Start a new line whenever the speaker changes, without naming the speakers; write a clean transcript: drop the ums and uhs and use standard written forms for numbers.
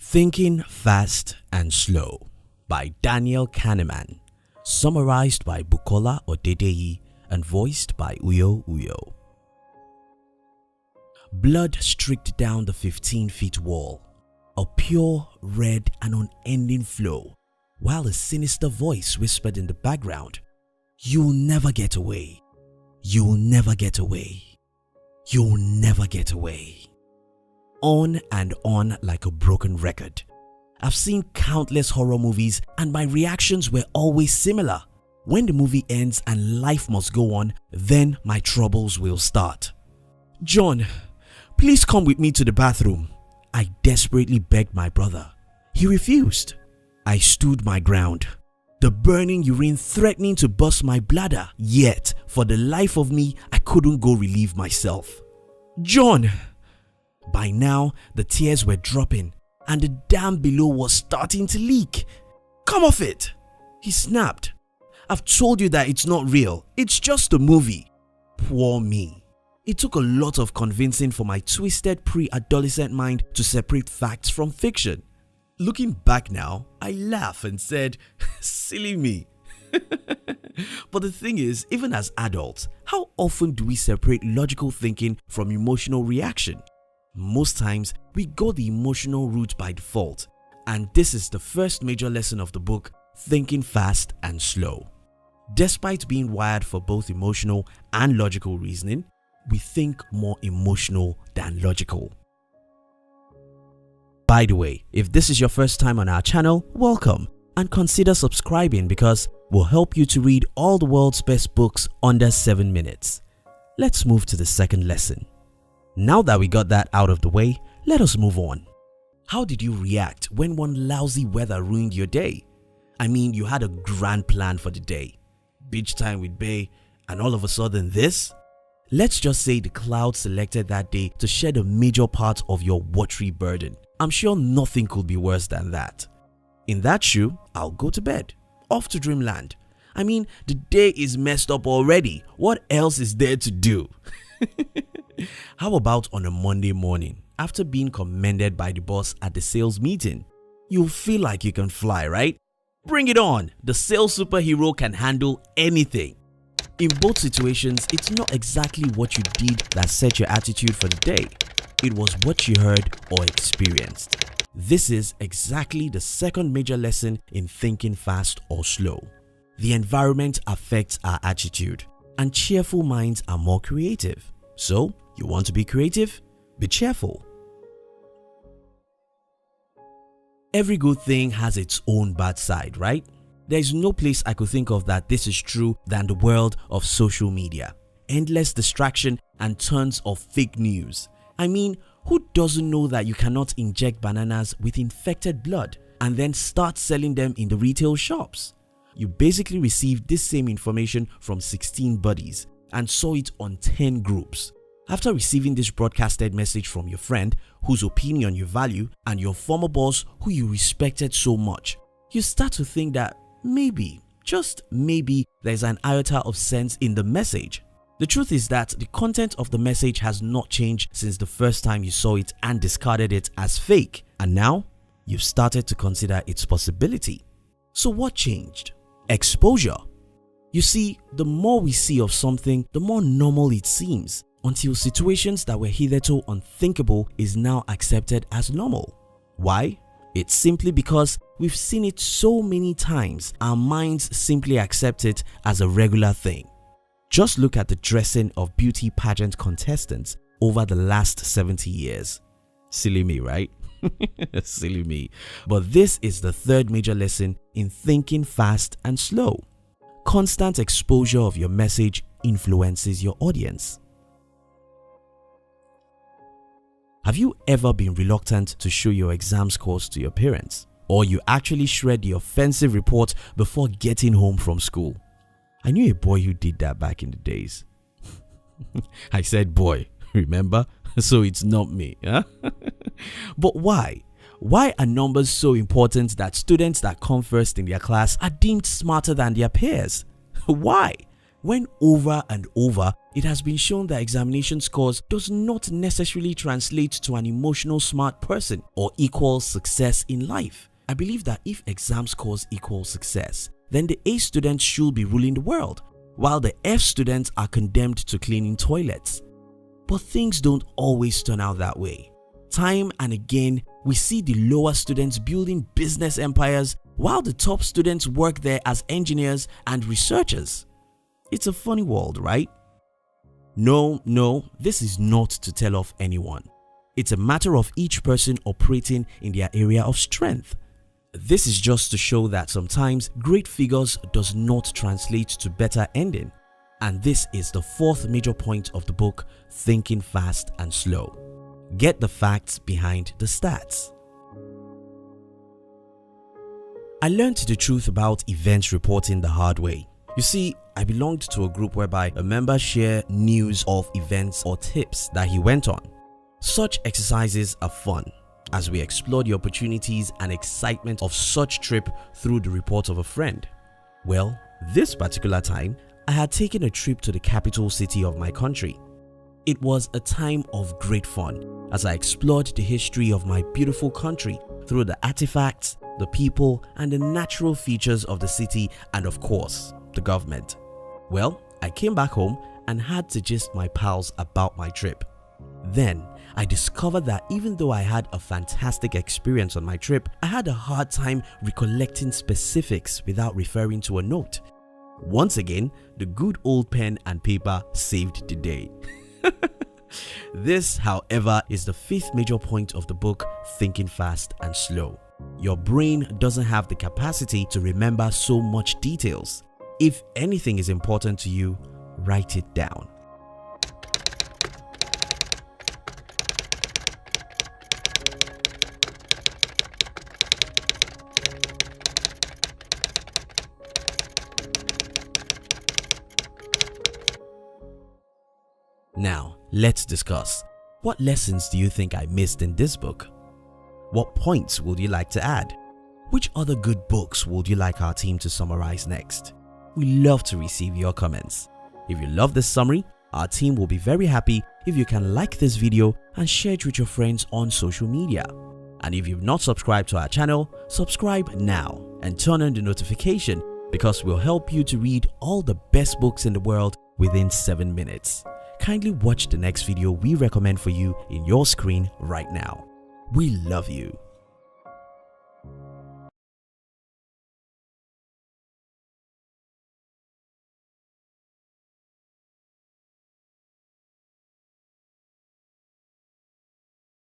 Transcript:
Thinking Fast and Slow by Daniel Kahneman, summarized by Bukola Odedeyi and voiced by Uyo Uyo. Blood streaked down the 15-feet wall, a pure, red and unending flow, while a sinister voice whispered in the background, "You'll never get away. You'll never get away. You'll never get away." On and on like a broken record. I've seen countless horror movies and my reactions were always similar. When the movie ends and life must go on, then my troubles will start. "John, please come with me to the bathroom," I desperately begged my brother. He refused. I stood my ground, the burning urine threatening to burst my bladder, yet for the life of me, I couldn't go relieve myself. "John!" By now, the tears were dropping and the dam below was starting to leak. "Come off it!" he snapped. "I've told you that it's not real. It's just a movie." Poor me. It took a lot of convincing for my twisted pre-adolescent mind to separate facts from fiction. Looking back now, I laugh and said, silly me. But the thing is, even as adults, how often do we separate logical thinking from emotional reaction? Most times, we go the emotional route by default, and this is the first major lesson of the book, Thinking Fast and Slow. Despite being wired for both emotional and logical reasoning, we think more emotional than logical. By the way, if this is your first time on our channel, welcome and consider subscribing because we'll help you to read all the world's best books under 7 minutes. Let's move to the second lesson. Now that we got that out of the way, let us move on. How did you react when one lousy weather ruined your day? I mean, you had a grand plan for the day, beach time with Bay, and all of a sudden this? Let's just say the clouds selected that day to shed a major part of your watery burden. I'm sure nothing could be worse than that. In that shoe, I'll go to bed, off to dreamland. I mean, the day is messed up already. What else is there to do? How about on a Monday morning, after being commended by the boss at the sales meeting? You'll feel like you can fly, right? Bring it on! The sales superhero can handle anything. In both situations, it's not exactly what you did that set your attitude for the day. It was what you heard or experienced. This is exactly the second major lesson in thinking fast or slow. The environment affects our attitude, and cheerful minds are more creative. So, you want to be creative? Be cheerful. Every good thing has its own bad side, right? There is no place I could think of that this is true than the world of social media. Endless distraction and tons of fake news. I mean, who doesn't know that you cannot inject bananas with infected blood and then start selling them in the retail shops? You basically received this same information from 16 buddies and saw it on 10 groups. After receiving this broadcasted message from your friend whose opinion you value and your former boss who you respected so much, you start to think that maybe, just maybe, there's an iota of sense in the message. The truth is that the content of the message has not changed since the first time you saw it and discarded it as fake, and now you've started to consider its possibility. So what changed? Exposure. You see, the more we see of something, the more normal it seems, until situations that were hitherto unthinkable is now accepted as normal. Why? It's simply because we've seen it so many times, our minds simply accept it as a regular thing. Just look at the dressing of beauty pageant contestants over the last 70 years. Silly me, right? Silly me. But this is the third major lesson in thinking fast and slow. Constant exposure of your message influences your audience. Have you ever been reluctant to show your exam scores to your parents? Or you actually shred the offensive report before getting home from school? I knew a boy who did that back in the days. I said boy, remember? So it's not me. Huh? But why? Why are numbers so important that students that come first in their class are deemed smarter than their peers? Why? when over and over it has been shown that examination scores does not necessarily translate to an emotional smart person or equal success in life. I believe that if exam scores equal success, then the A students should be ruling the world, while the F students are condemned to cleaning toilets. But things don't always turn out that way. Time and again, we see the lower students building business empires while the top students work there as engineers and researchers. It's a funny world, right? No, this is not to tell off anyone. It's a matter of each person operating in their area of strength. This is just to show that sometimes great figures does not translate to better ending. And this is the fourth major point of the book, Thinking Fast and Slow. Get the facts behind the stats. I learned the truth about events reporting the hard way. You see, I belonged to a group whereby a member shared news of events or tips that he went on. Such exercises are fun, as we explore the opportunities and excitement of such trip through the report of a friend. Well, this particular time, I had taken a trip to the capital city of my country. It was a time of great fun as I explored the history of my beautiful country through the artifacts, the people, and the natural features of the city, and of course, the government. Well, I came back home and had to gist my pals about my trip. Then, I discovered that even though I had a fantastic experience on my trip, I had a hard time recollecting specifics without referring to a note. Once again, the good old pen and paper saved the day. This, however, is the fifth major point of the book, Thinking Fast and Slow. Your brain doesn't have the capacity to remember so much details. If anything is important to you, write it down. Now, let's discuss. What lessons do you think I missed in this book? What points would you like to add? Which other good books would you like our team to summarize next? We love to receive your comments. If you love this summary, our team will be very happy if you can like this video and share it with your friends on social media. And if you've not subscribed to our channel, subscribe now and turn on the notification, because we'll help you to read all the best books in the world within 7 minutes. Kindly watch the next video we recommend for you in your screen right now. We love you.